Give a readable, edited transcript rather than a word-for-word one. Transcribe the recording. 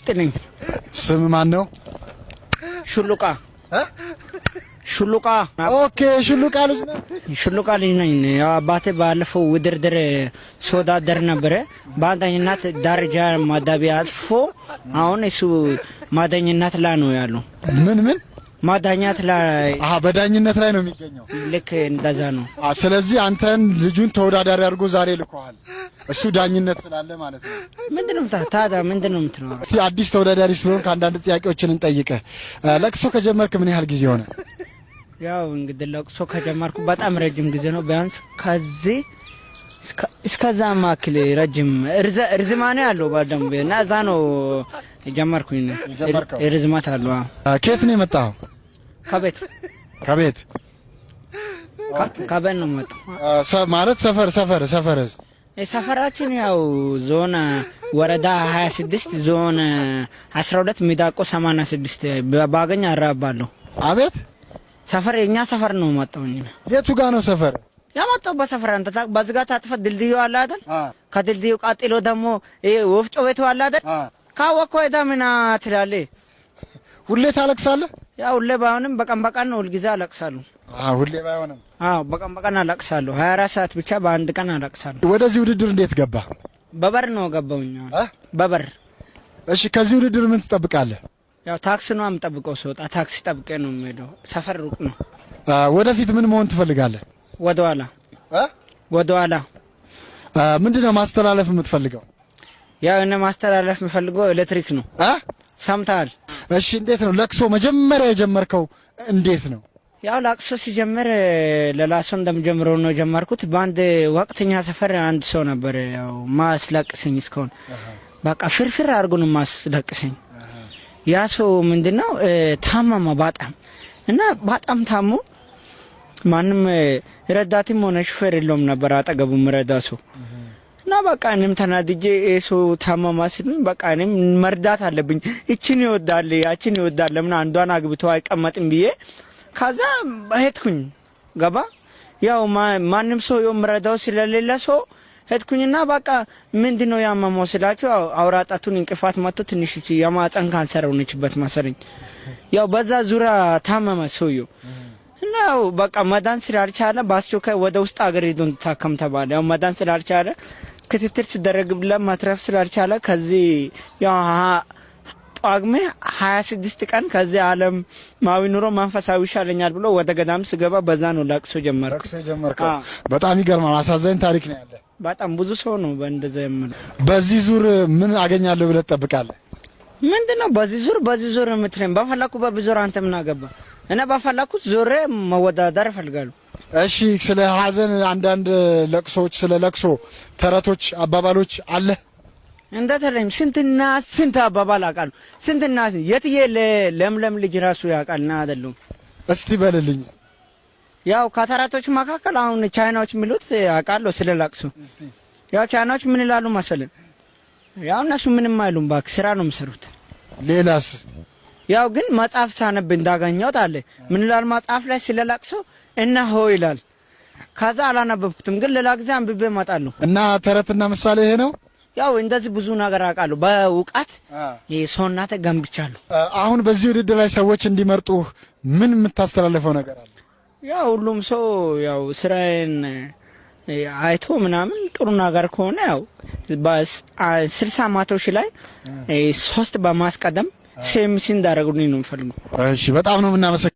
ይስጥልኝ። ስም ማን ነው? ሹሉቃ ሹሉቃ። ኦኬ ሹሉቃ ልጅ ነው። ሹሉቃ ልጅ ነኝ። ያው አባቴ ባለፈው ውድድር ሲወዳደር ነበረ በአንደኝነት ደረጃ ማዳቢያ አልፎ አሁን እሱ ማዳኝነት ላይ ነው ያለው። ምን ማዳኛት ላይ በዳኝነት ላይ ነው የሚገኘው። ልክ እንደዛ ነው። ስለዚህ አንተን ልጁን ተወዳዳሪ አድርጎ ዛሬ ልኮሃል። እሱ ዳኝነት ስላለ ማለት ነው። ምንድነው ታዲያ ምንድነው የምትኖረው? እስቲ አዲስ ተወዳዳሪ ስለሆንክ አንዳንድ ጥያቄዎችን እንጠይቅህ። ለቅሶ ከጀመርክ ምን ያህል ጊዜ ሆነ? ያው እንግዲህ ለቅሶ ከጀመርኩ በጣም ረጅም ጊዜ ነው። ቢያንስ ከዚህ እስከዛ ማክል ረጅም ርዝማኔ አለው በደንብ እና እዛ ነው ጀመርኩኝ። ርዝማት አለው። ከየት ነው የመጣው? ከቤት ነው የመጣው። ማለት ሰፈር ሰፈራችን ያው ዞን ወረዳ 26 ዞን 12 ሚዳቆ 86 ባገኝ አራባለሁ። አቤት ሰፈር የኛ ሰፈር ነው የመጣው። የቱ ጋር ነው ሰፈር? ያመጣው በሰፈር አንተ በዝጋታ አጥፈት ድልድዩ አለ አይደል? ከድልድዩ ቀጥሎ ደግሞ ወፍጮ ቤቱ አለ አይደል? ካወቀው ምን ትላለህ? ሁሌ ታለቅሳለህ? ያው ሁሌ ባይሆንም በቀን ነው ሁልጊዜ አለቅሳለሁ። ሁሌ ባይሆንም በቀን አለቅሳለሁ። 24 ሰዓት ብቻ በአንድ ቀን አለቅሳለሁ። ወደዚህ ውድድር እንዴት ገባ? በበር ነው ገባውኝ። በበር። እሺ ከዚህ ውድድር ምን ትጠብቃለህ? ያው ታክሲ ነው የምጠብቀው። ስወጣ ታክሲ ጠብቄ ነው የምሄደው። ሰፈር ሩቅ ነው። ወደፊት ምን መሆን ትፈልጋለህ? ወደኋላ ምንድነው ማስተላለፍ የምትፈልገው? ያው እኔ ማስተላለፍ የምፈልገው ኤሌክትሪክ ነው። ሰምተሃል? እሺ እንዴት ነው ለቅሶ መጀመሪያ የጀመርከው? እንዴት ነው? ያው ለቅሶ ሲጀምር ለላሶ እንደምጀምረው ነው ጀመርኩት። በአንድ ወቅተኛ ሰፈር አንድ ሰው ነበር ያው ማስለቅሰኝ እስካሁን በቃ ፍርፍር አድርጎ ነው ማስለቅሰኝ። ያ ሰው ምንድነው ታመመ በጣም እና በጣም ታሞ ማንም ረዳትም ሆነ ሹፌር የለውም ነበር አጠገቡም ረዳሱ እና በቃ እኔም ተናድጄ ሰው ታመማ ሲሉኝ በቃ እኔም መርዳት አለብኝ። እቺን ይወዳል ያቺን ይወዳል ለምን አንዷን አግብቶ አይቀመጥም ብዬ ከዛ ሄድኩኝ። ገባ ያው ማንም ሰው የምረዳው ስለሌለ ሰው ሄድኩኝና በቃ ምንድነው ያመመው ስላቸው አውራጣቱን እንቅፋት መጥቶ ትንሽ የማህፀን ካንሰር ሆነችበት መሰለኝ። ያው በዛ ዙሪያ ታመመ ሰውየው እና ያው በቃ መዳን ስላልቻለ በአስቸኳይ ወደ ውስጥ አገር ሄዶ እንድታከም ተባለ። ያው መዳን ስላልቻለ ክትትል ሲደረግለት ማትረፍ ስላልቻለ ከዚህ ያው ጳጉሜ 26 ቀን ከዚህ ዓለም ማዊ ኑሮ መንፈሳዊ ይሻለኛል ብሎ ወደ ገዳም ስገባ በዛ ነው ለቅሶ ጀመርኩ። በጣም ይገርማል። አሳዛኝ ታሪክ ነው ያለ። በጣም ብዙ ሰው ነው በእንደዛ የምለው። በዚህ ዙር ምን አገኛለሁ ብለህ ትጠብቃለህ? ምንድነው በዚህ ዙር የምትለኝ? በፈለኩ በብዙር አንተ ምን አገባ? እኔ በፈለኩት ዙሬ መወዳደር እፈልጋለሁ። እሺ ስለ ሀዘን አንዳንድ ለቅሶች ስለ ለቅሶ ተረቶች አባባሎች አለ? እንደተለይም ስንትና ስንት አባባል አውቃለሁ። ስንትና የትዬ ለምለም ልጅ ራሱ ያውቃልና አይደለም? እስቲ በልልኝ። ያው ከተረቶች መካከል አሁን ቻይናዎች የሚሉት አውቃለሁ ስለ ለቅሶ። ያው ቻይናዎች ምን ይላሉ መሰለኝ? ያው እነሱ ምንም አይሉም ባክ ስራ ነው የሚሰሩት። ሌላስ? ያው ግን መጽሐፍ ሳነብ እንዳገኘሁት አለ ምን ይላል መጽሐፍ ላይ ስለ ለቅሶ እነሆ ይላል። ከዛ አላነበብኩትም ግን ሌላ ጊዜ አንብቤ እመጣለሁ። እና ተረትና ምሳሌ ይሄ ነው። ያው እንደዚህ ብዙ ነገር አውቃለሁ በእውቀት የሰውናተ ገንብቻለሁ። አሁን በዚህ ውድድር ላይ ሰዎች እንዲመርጡ ምን የምታስተላልፈው ነገር አለ? ያው ሁሉም ሰው ያው ስራዬን አይቶ ምናምን ጥሩ ነገር ከሆነ ያው በ60 ማቶች ላይ 3 በማስቀደም ሴምሲ እንዳደረጉልኝ ነው የምፈልገው። እሺ በጣም ነው የምናመሰግነው።